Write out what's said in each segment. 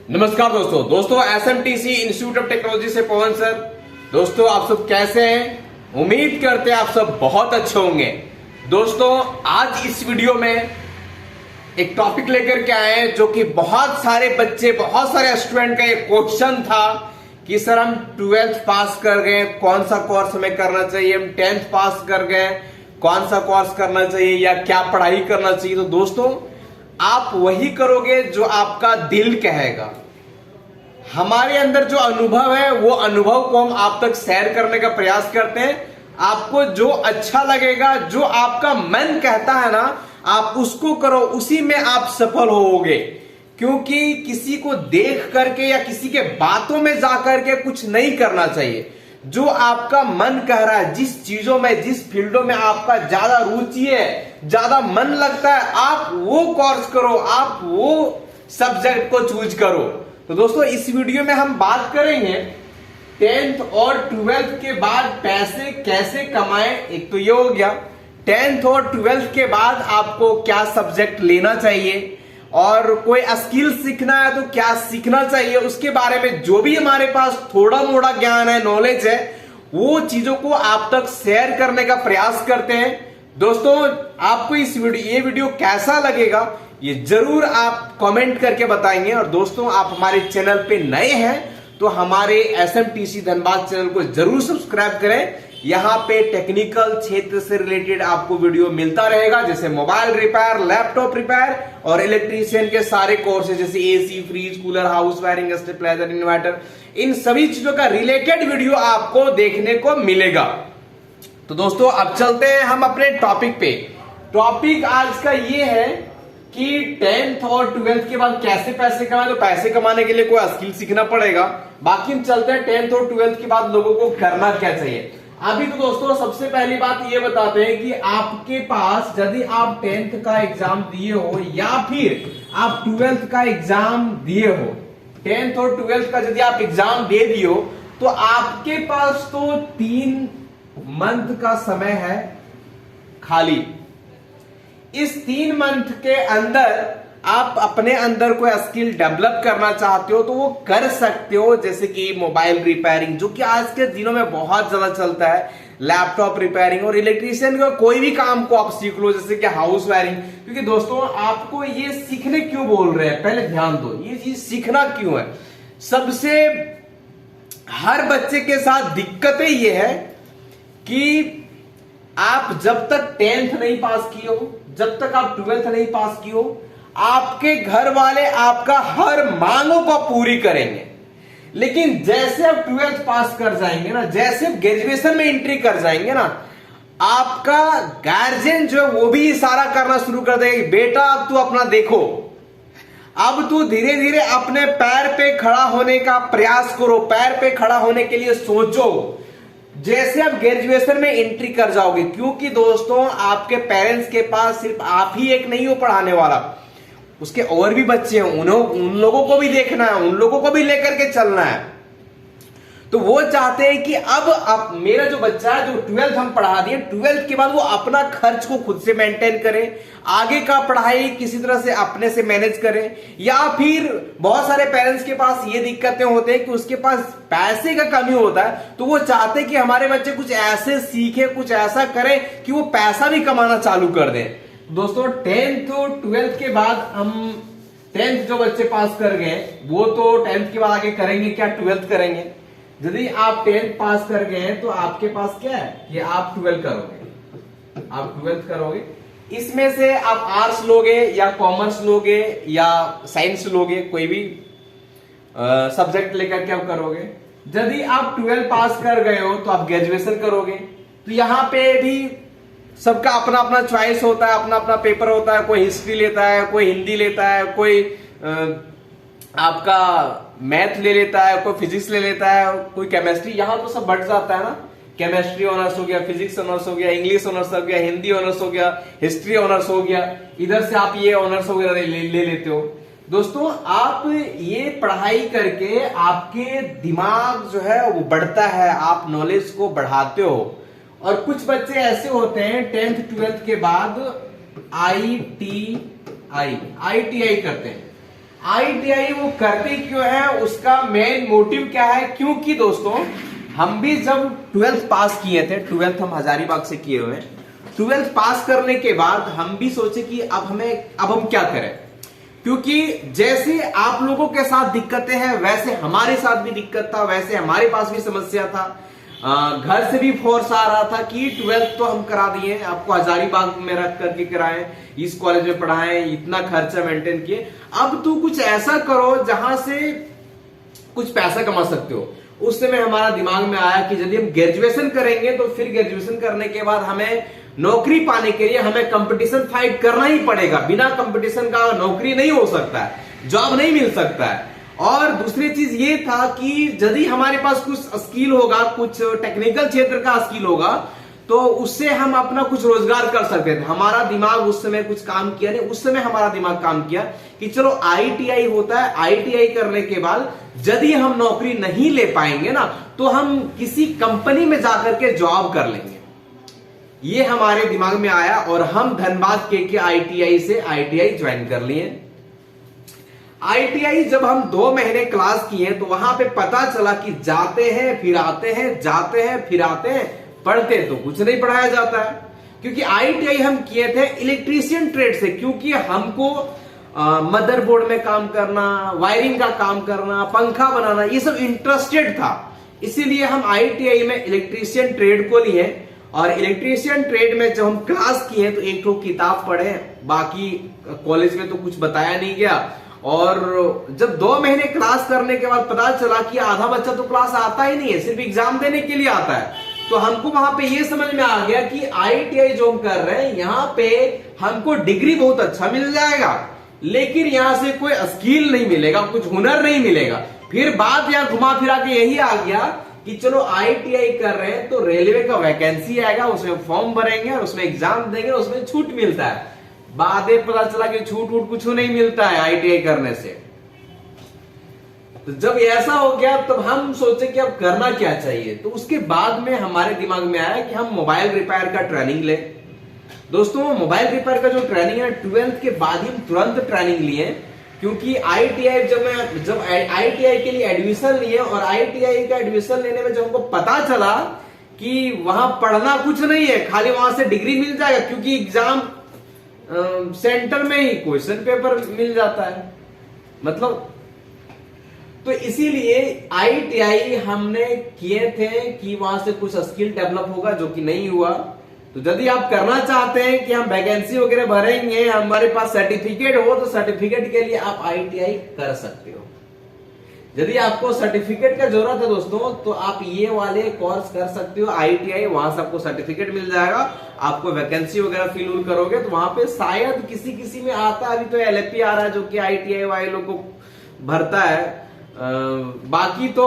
नमस्कार दोस्तों एसएमटीसी institute of technology से पवन सर। दोस्तों आप सब कैसे हैं? उम्मीद करते हैं आप सब बहुत अच्छे होंगे। दोस्तों आज इस वीडियो में एक टॉपिक लेकर के आए हैं जो कि बहुत सारे बच्चे, बहुत सारे स्टूडेंट का एक क्वेश्चन था कि सर हम 12th पास कर गए, कौन सा कोर्स हमें करना चाहिए, हम 10th पास कर गए, कौन सा कोर्स करना चाहिए या क्या पढ़ाई करना चाहिए। तो दोस्तों आप वही करोगे जो आपका दिल कहेगा। हमारे अंदर जो अनुभव है वो अनुभव को हम आप तक शेयर करने का प्रयास करते हैं। आपको जो अच्छा लगेगा, जो आपका मन कहता है ना, आप उसको करो, उसी में आप सफल होोगे। क्योंकि किसी को देख करके या किसी के बातों में जाकर के कुछ नहीं करना चाहिए। जो आपका मन कह रहा है, जिस चीजों में, जिस फील्डों में आपका ज्यादा रुचि है, ज्यादा मन लगता है, आप वो कोर्स करो, आप वो सब्जेक्ट को चूज करो। तो दोस्तों इस वीडियो में हम बात करेंगे 10th और 12th के बाद पैसे कैसे कमाएं। एक तो ये हो गया 10th और 12th के बाद आपको क्या सब्जेक्ट लेना चाहिए, और कोई स्किल सीखना है तो क्या सीखना चाहिए, उसके बारे में जो भी हमारे पास थोड़ा मोड़ा ज्ञान है, नॉलेज है, वो चीजों को आप तक शेयर करने का प्रयास करते हैं। दोस्तों आपको ये वीडियो कैसा लगेगा ये जरूर आप कमेंट करके बताएंगे। और दोस्तों आप हमारे चैनल पे नए हैं तो हमारे एसएमटीसी धनबाद चैनल को जरूर सब्सक्राइब करें। यहाँ पे टेक्निकल क्षेत्र से रिलेटेड आपको वीडियो मिलता रहेगा, जैसे मोबाइल रिपेयर, लैपटॉप रिपेयर और इलेक्ट्रीशियन के सारे कोर्सेज, जैसे AC, fridge, cooler, house wiring, stabiliser, inverter, इन सभी चीजों का रिलेटेड वीडियो आपको देखने को मिलेगा। तो दोस्तों अब चलते हैं हम अपने टॉपिक पे। टॉपिक आज का ये है कि 10th और 12th के बाद कैसे पैसे कमाए। तो पैसे कमाने के लिए कोई स्किल सीखना पड़ेगा। बाकी हम चलते हैं 10th और 12th के बाद लोगों को करना क्या चाहिए। अभी तो दोस्तों सबसे पहली बात ये बताते हैं कि आपके पास यदि आप 10th का एग्जाम दिए हो या फिर आप 12th का एग्जाम दिए हो, 10th और 12th का यदि आप एग्जाम दे दिए हो तो आपके पास तो 3 मंथ का समय है खाली। इस 3 मंथ के अंदर आप अपने अंदर कोई स्किल डेवलप करना चाहते हो तो वो कर सकते हो, जैसे कि मोबाइल रिपेयरिंग, जो कि आज के दिनों में बहुत ज्यादा चलता है, लैपटॉप रिपेयरिंग, और इलेक्ट्रीशियन का कोई भी काम को आप सीख लो, जैसे कि हाउस वायरिंग। क्योंकि दोस्तों आपको ये सीखने क्यों बोल रहे हैं, पहले ध्यान दो, ये चीज सीखना क्यों है। सबसे हर बच्चे के साथ दिक्कतें ये है कि आप जब तक 10th नहीं पास किए हो, जब तक आप 12th नहीं पास किए हो, आपके घर वाले आपका हर मांगों को पूरी करेंगे। लेकिन जैसे आप 12th पास कर जाएंगे ना, जैसे आप ग्रेजुएशन में एंट्री कर जाएंगे ना, आपका गार्जियन जो है वो भी इशारा करना शुरू कर देगा कि बेटा अब तू अपना देखो, अब तू धीरे धीरे अपने पैर पे खड़ा होने का प्रयास करो, पैर पे खड़ा होने के लिए सोचो। जैसे आप ग्रेजुएशन में एंट्री कर जाओगे, क्योंकि दोस्तों आपके पेरेंट्स के पास सिर्फ आप ही एक नहीं हो पढ़ाने वाला, उसके और भी बच्चे हैं, उन लोगों को भी देखना है, उन लोगों को भी लेकर के चलना है। तो वो चाहते हैं कि अब मेरा जो बच्चा है, जो 12th हम पढ़ा दिए, 12th के बाद वो अपना खर्च को खुद से मेंटेन करे, आगे का पढ़ाई किसी तरह से अपने से मैनेज करे। या फिर बहुत सारे पेरेंट्स के पास ये दिक्कतें होते हैं कि उसके पास पैसे का कमी होता है, तो वो चाहते हैं कि हमारे बच्चे कुछ ऐसे सीखे, कुछ ऐसा करें कि वो पैसा भी कमाना चालू कर दें। दोस्तों 10th और 12th के बाद हम 10th जो बच्चे पास कर गए वो तो 10th के बाद आगे करेंगे क्या, 12th करेंगे। यदि आप 10th पास कर गए तो आपके पास क्या है कि आप 12th करोगे, आप 12th करोगे। इसमें से आप आर्ट्स लोगे या कॉमर्स लोगे या साइंस लोगे, कोई भी सब्जेक्ट लेकर के आप करोगे। यदि आप 12th पास कर गए हो तो आप ग्रेजुएशन करोगे। तो यहां पे भी सबका अपना अपना चॉइस होता है, अपना अपना पेपर होता है। कोई हिस्ट्री लेता है, कोई हिंदी लेता है, कोई आपका मैथ ले लेता है, कोई फिजिक्स ले लेता है, कोई केमिस्ट्री। यहां तो सब बढ़ जाता है ना, केमिस्ट्री ऑनर्स हो गया, फिजिक्स ऑनर्स हो गया, इंग्लिश ऑनर्स हो गया, हिंदी ऑनर्स हो गया, हिस्ट्री ऑनर्स हो गया, इधर से आप ये ऑनर्स वगैरह ले लेते हो। दोस्तों आप ये पढ़ाई करके आपके दिमाग जो है वो बढ़ता है, आप नॉलेज को बढ़ाते हो। और कुछ बच्चे ऐसे होते हैं 10th 12th के बाद ITI करते हैं। ITI वो करते क्यों है, उसका मेन मोटिव क्या है? क्योंकि दोस्तों हम भी जब 12th पास किए थे, 12th हम हजारीबाग से किए हुए हैं, 12th पास करने के बाद हम भी सोचे कि अब हम क्या करें, क्योंकि जैसे आप लोगों के साथ दिक्कतें हैं वैसे हमारे साथ भी दिक्कत था, वैसे हमारे पास भी समस्या था। घर से भी फोर्स आ रहा था कि 12th तो हम करा दिए, आपको हजारीबाग में रख करके कराएं, इस कॉलेज में पढ़ाएं, इतना खर्चा मेंटेन किए, अब तू कुछ ऐसा करो जहां से कुछ पैसा कमा सकते हो। उस समय हमारा दिमाग में आया कि यदि हम ग्रेजुएशन करेंगे तो फिर ग्रेजुएशन करने के बाद हमें नौकरी पाने के लिए हमें कंपटीशन फाइट करना ही पड़ेगा, बिना कंपटीशन का नौकरी नहीं हो सकता है, जॉब नहीं मिल सकता है। और दूसरी चीज ये था कि यदि हमारे पास कुछ स्किल होगा, कुछ टेक्निकल क्षेत्र का स्किल होगा, तो उससे हम अपना कुछ रोजगार कर सकते थे। हमारा दिमाग उस समय कुछ काम किया नहीं, उस समय हमारा दिमाग काम किया कि चलो ITI होता है, ITI करने के बाद यदि हम नौकरी नहीं ले पाएंगे ना, तो हम किसी कंपनी में जाकर के जॉब कर लेंगे। ये हमारे दिमाग में आया और हम धनबाद के ITI से ITI ज्वाइन कर लिए। ITI जब हम 2 महीने क्लास किए तो वहां पे पता चला कि जाते हैं फिर आते हैं, जाते हैं फिर आते हैं, पढ़ते तो कुछ नहीं पढ़ाया जाता है। क्योंकि ITI हम किए थे इलेक्ट्रीशियन ट्रेड से, क्योंकि हमको मदरबोर्ड में काम करना, वायरिंग का काम करना, पंखा बनाना, ये सब इंटरेस्टेड था, इसीलिए हम ITI में इलेक्ट्रीशियन ट्रेड को लिए। और इलेक्ट्रीशियन ट्रेड में जब हम क्लास किए तो एक तो किताब पढ़े, बाकी कॉलेज में तो कुछ बताया नहीं गया। और जब 2 महीने क्लास करने के बाद पता चला कि आधा बच्चा तो क्लास आता ही नहीं है, सिर्फ एग्जाम देने के लिए आता है, तो हमको वहां पे ये समझ में आ गया कि ITI जो हम कर रहे हैं यहाँ पे हमको डिग्री बहुत अच्छा मिल जाएगा, लेकिन यहां से कोई स्किल नहीं मिलेगा, कुछ हुनर नहीं मिलेगा। फिर बात यहाँ घुमा फिरा के यही आ गया कि चलो ITI कर रहे हैं तो रेलवे का वैकेंसी आएगा, उसमें फॉर्म भरेंगे और उसमें एग्जाम देंगे, उसमें छूट मिलता है। बाद में पता चला कि छूट वूट कुछ नहीं मिलता है ITI करने से। तो जब ऐसा हो गया तब हम सोचे कि अब करना क्या चाहिए, तो उसके बाद में हमारे दिमाग में आया कि हम मोबाइल रिपेयर का ट्रेनिंग ले। दोस्तों मोबाइल रिपेयर का जो ट्रेनिंग है 12th के बाद ही हम तुरंत ट्रेनिंग लिए, क्योंकि ITI जब ITI के लिए एडमिशन लिए और ITI का एडमिशन लेने में जब हमको पता चला कि वहां पढ़ना कुछ नहीं है, खाली वहां से डिग्री मिल जाएगा, क्योंकि एग्जाम सेंटर में ही क्वेश्चन पेपर मिल जाता है, मतलब तो इसीलिए ITI हमने किए थे कि वहां से कुछ स्किल डेवलप होगा, जो कि नहीं हुआ। तो यदि आप करना चाहते हैं कि हम वैकेंसी वगैरह भरेंगे, हमारे पास सर्टिफिकेट हो, तो सर्टिफिकेट के लिए आप ITI कर सकते हो। यदि आपको सर्टिफिकेट का जरूरत है दोस्तों, तो आप ये वाले कोर्स कर सकते हो ITI, वहां से आपको सर्टिफिकेट मिल जाएगा। आपको वैकेंसी वगैरह फिल उल करोगे तो वहां पे शायद किसी में आता है, अभी तो LFP आ रहा है जो कि ITI वाले लोग को भरता है। बाकी तो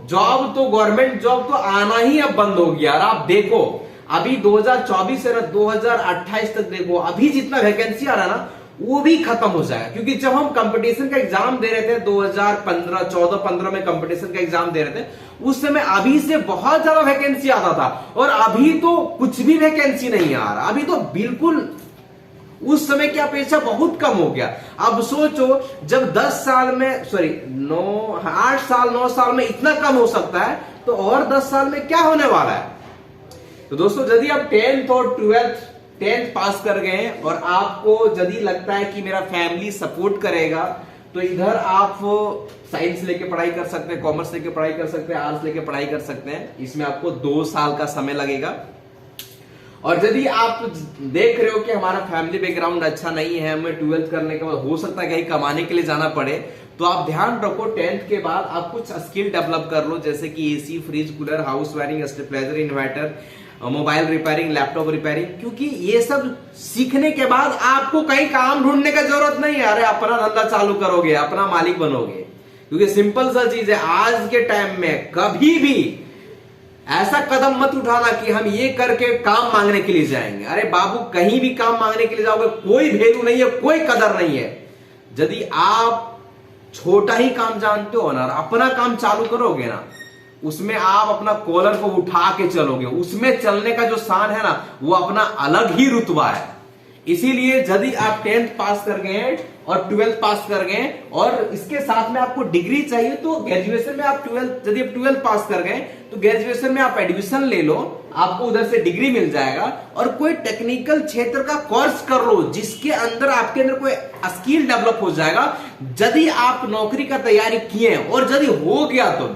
जॉब तो गवर्नमेंट जॉब तो आना ही अब बंद हो गया। और आप देखो अभी 2024 से 2028 तक देखो, अभी जितना वैकेंसी आ रहा है ना वो भी खत्म हो जाएगा। क्योंकि जब हम कंपटीशन का एग्जाम दे रहे थे 2015 14-15 में कंपटीशन का एग्जाम दे रहे थे, उस समय अभी से बहुत ज्यादा वैकेंसी आता था, और अभी तो कुछ भी वैकेंसी नहीं आ रहा। अभी तो बिल्कुल उस समय की अपेक्षा बहुत कम हो गया। अब सोचो जब 10 साल में 8 साल 9 साल में इतना कम हो सकता है, तो और 10 साल में क्या होने वाला है। तो दोस्तों यदि आप 10th और 10th पास कर गए और आपको यदि लगता है कि मेरा फैमिली सपोर्ट करेगा, तो इधर आप साइंस लेके पढ़ाई कर सकते हैं, कॉमर्स लेके पढ़ाई कर सकते हैं, आर्ट्स लेके पढ़ाई कर सकते हैं। इसमें आपको 2 साल का समय लगेगा। और यदि आप देख रहे हो कि हमारा फैमिली बैकग्राउंड अच्छा नहीं है, हमें 12th करने के बाद हो सकता है कहीं कमाने के लिए जाना पड़े, तो आप ध्यान रखो 10th के बाद आप कुछ स्किल डेवलप कर लो, जैसे कि AC, fridge, cooler, house wiring, stabiliser, inverter, mobile repairing, laptop repairing. क्योंकि ये सब सीखने के बाद आपको कहीं काम ढूंढने का जरूरत नहीं है। अरे अपना धंधा चालू करोगे, अपना मालिक बनोगे। क्योंकि सिंपल सा चीज है, आज के टाइम में कभी भी ऐसा कदम मत उठाना कि हम ये करके काम मांगने के लिए जाएंगे। अरे बाबू, कहीं भी काम मांगने के लिए जाओगे कोई वैल्यू नहीं है, कोई कदर नहीं है। यदि आप छोटा ही काम जानते हो ना, अपना काम चालू करोगे ना, उसमें आप अपना कॉलर को उठा के चलोगे, उसमें चलने का जो शान है ना, वो अपना अलग ही रुतबा है। इसीलिए यदि आप 10th पास कर गए हैं और 12th पास कर गए और इसके साथ में आपको डिग्री चाहिए तो ग्रेजुएशन में आप 12th, यदि आप 12th पास कर गए तो ग्रेजुएशन में आप एडमिशन ले लो, आपको उधर से डिग्री मिल जाएगा और कोई टेक्निकल क्षेत्र का कोर्स कर लो जिसके अंदर आपके अंदर कोई स्किल डेवलप हो जाएगा। यदि आप नौकरी का तैयारी किए और यदि हो गया तो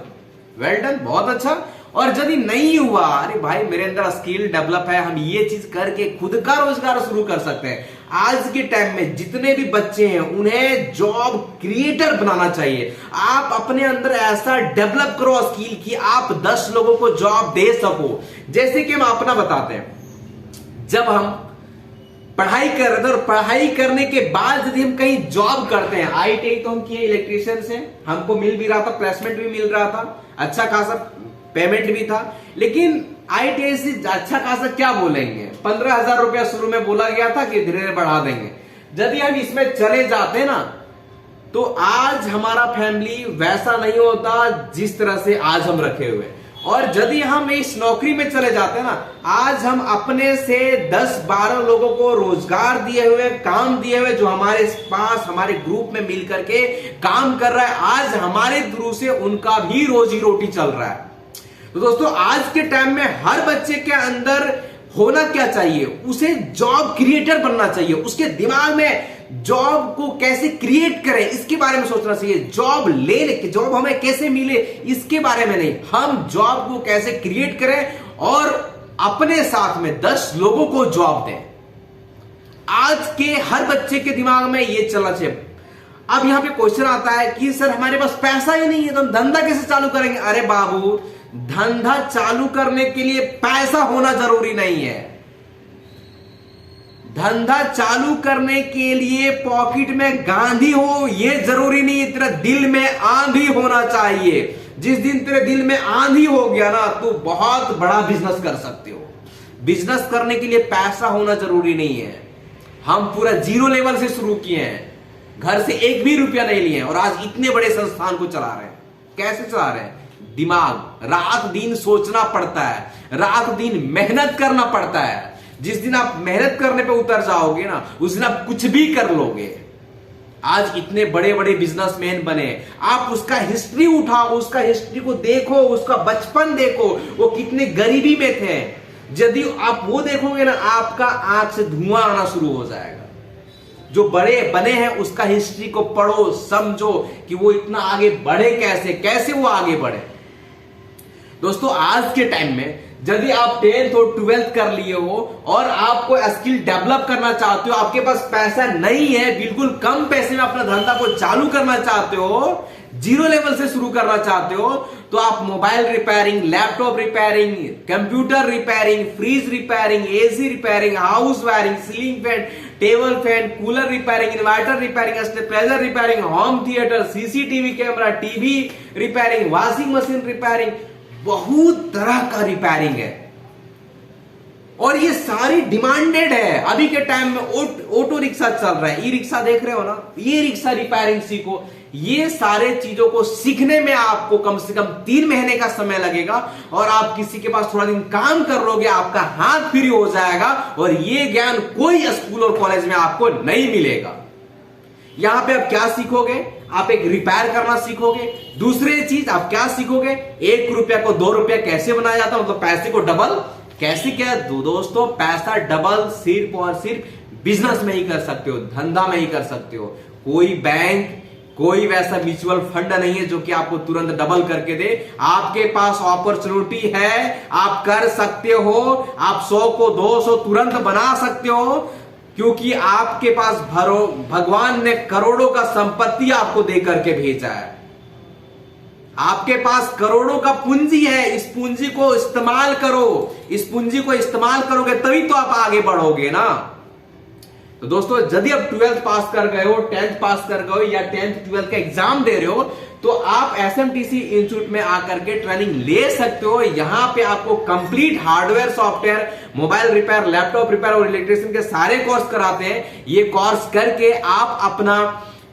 वेल डन, बहुत अच्छा। और यदि नहीं हुआ, अरे भाई मेरे अंदर स्किल डेवलप है, हम ये चीज करके खुद का रोजगार शुरू कर सकते हैं। आज के टाइम में जितने भी बच्चे हैं उन्हें जॉब क्रिएटर बनाना चाहिए। आप अपने अंदर ऐसा डेवलप करो स्किल कि आप 10 लोगों को जॉब दे सको। जैसे कि हम अपना बताते हैं, जब हम पढ़ाई कर रहे थे और पढ़ाई करने के बाद यदि हम कहीं जॉब करते हैं, ITI तो हम किए इलेक्ट्रीशियन से, हमको मिल भी रहा था, प्लेसमेंट भी मिल रहा था, अच्छा खासा पेमेंट भी था, लेकिन ITI से अच्छा खासा क्या बोलेंगे, 15,000 रुपया शुरू में बोला गया था कि धीरे धीरे बढ़ा देंगे। यदि हम इसमें चले जाते ना तो आज हमारा फैमिली वैसा नहीं होता जिस तरह से आज हम रखे हुए। और यदि हम इस नौकरी में चले जाते ना, आज हम अपने से 10-12 लोगों को रोजगार दिए हुए, काम दिए हुए, जो हमारे पास हमारे ग्रुप में मिल करके काम कर रहा है, आज हमारे थ्रू से उनका भी रोजी रोटी चल रहा है। तो दोस्तों आज के टाइम में हर बच्चे के अंदर होना क्या चाहिए, उसे जॉब क्रिएटर बनना चाहिए। उसके दिमाग में जॉब को कैसे क्रिएट करें इसके बारे में सोचना चाहिए। जॉब लेके जॉब हमें कैसे मिले इसके बारे में नहीं, हम जॉब को कैसे क्रिएट करें और अपने साथ में 10 लोगों को जॉब दें। आज के हर बच्चे के दिमाग में यह चलना चाहिए। अब यहां पे क्वेश्चन आता है कि सर हमारे पास पैसा ही नहीं है तो हम धंधा कैसे चालू करेंगे। अरे बाबू, धंधा चालू करने के लिए पैसा होना जरूरी नहीं है। धंधा चालू करने के लिए पॉकेट में गांधी हो ये जरूरी नहीं, तेरा दिल में आंधी होना चाहिए। जिस दिन तेरे दिल में आंधी हो गया ना तो बहुत बड़ा बिजनेस कर सकते हो। बिजनेस करने के लिए पैसा होना जरूरी नहीं है। हम पूरा जीरो लेवल से शुरू किए हैं, घर से एक भी रुपया नहीं लिए और आज इतने बड़े संस्थान को चला रहे हैं। कैसे चला रहे हैं? दिमाग, रात दिन सोचना पड़ता है, रात दिन मेहनत करना पड़ता है। जिस दिन आप मेहनत करने पे उतर जाओगे ना उस दिन आप कुछ भी कर लोगे। आज इतने बड़े बड़े बिजनेसमैन बने, आप उसका हिस्ट्री उठाओ, उसका हिस्ट्री को देखो, उसका बचपन देखो, वो कितने गरीबी में थे। यदि आप वो देखोगे ना आपका आंख से धुआं आना शुरू हो जाएगा। जो बड़े बने हैं उसका हिस्ट्री को पढ़ो, समझो कि वो इतना आगे बढ़े कैसे वो आगे बढ़े। दोस्तों आज के टाइम में यदि आप 10th और 12th कर लिए हो और आपको स्किल डेवलप करना चाहते हो, आपके पास पैसा नहीं है, बिल्कुल कम पैसे में अपना धंधा को चालू करना चाहते हो, जीरो लेवल से शुरू करना चाहते हो, तो आप mobile repairing, laptop repairing, computer repairing, fridge repairing, AC repairing, house wiring, ceiling fan, table fan, cooler repairing, inverter repairing, stabiliser repairing, home theatre, CCTV camera, TV repairing, washing machine repairing, बहुत तरह का repairing है और ये सारी demanded है। अभी के टाइम में ऑटो रिक्शा चल रहा है, ई रिक्शा देख रहे हो ना, ये रिक्शा रिपेयरिंग सीखो। ये सारे चीजों को सीखने में आपको कम से कम 3 महीने का समय लगेगा और आप किसी के पास थोड़ा दिन काम कर लोगे, आपका हाथ फ्री हो जाएगा और ये ज्ञान कोई स्कूल और कॉलेज में आपको नहीं मिलेगा। यहां पे आप क्या सीखोगे? आप एक रिपेयर करना सीखोगे। दूसरी चीज आप क्या सीखोगे? 1 रुपया को 2 रुपया कैसे बनाया जाता है, मतलब पैसे को डबल कैसे। क्या दोस्तों, पैसा डबल सिर्फ और सिर्फ बिजनेस में ही कर सकते हो, धंधा में ही कर सकते हो। कोई बैंक, कोई वैसा म्यूचुअल फंड नहीं है जो कि आपको तुरंत डबल करके दे। आपके पास अपॉर्चुनिटी है, आप कर सकते हो, आप 100 को 200 तुरंत बना सकते हो, क्योंकि आपके पास भगवान ने करोड़ों का संपत्ति आपको दे करके भेजा है। आपके पास करोड़ों का पूंजी है, इस पूंजी को इस्तेमाल करो। इस पूंजी को इस्तेमाल करोगे तभी तो आप आगे बढ़ोगे ना। तो दोस्तों यदि आप 12th पास कर गए हो, 10th पास कर गए हो या 10th 12th का एग्जाम दे रहे हो तो आप SMTC इंस्टीट्यूट में आकर के ट्रेनिंग ले सकते हो। यहां पे आपको complete hardware, software, mobile repair, laptop repair और इलेक्ट्रिशियन के सारे कोर्स कराते हैं। ये कोर्स करके आप अपना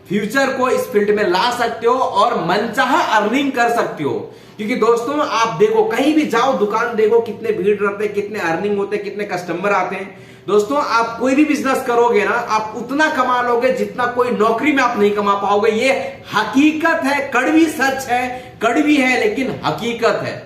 फ्यूचर को इस फील्ड में ला सकते हो और मनचाहा अर्निंग कर सकते हो। क्योंकि दोस्तों आप देखो, कहीं भी जाओ, दुकान देखो, कितने भीड़ रहते हैं, कितने अर्निंग होते हैं, कितने कस्टमर आते हैं। दोस्तों आप कोई भी बिजनेस करोगे ना, आप उतना कमा लोगे जितना कोई नौकरी में आप नहीं कमा पाओगे। ये हकीकत है, कड़वी सच है, कड़वी है लेकिन हकीकत है।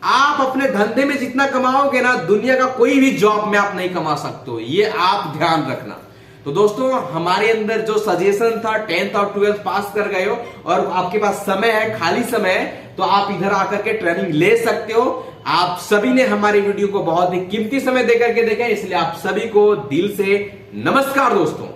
आप अपने धंधे में जितना कमाओगे ना, दुनिया का कोई भी जॉब में आप नहीं कमा सकते हो, ये आप ध्यान रखना। तो दोस्तों हमारे अंदर जो सजेशन था, 10th और 12th पास कर गए हो और आपके पास समय है, खाली समय है, तो आप इधर आकर के ट्रेनिंग ले सकते हो। आप सभी ने हमारी वीडियो को बहुत ही कीमती समय देकर के देखा, इसलिए आप सभी को दिल से नमस्कार दोस्तों।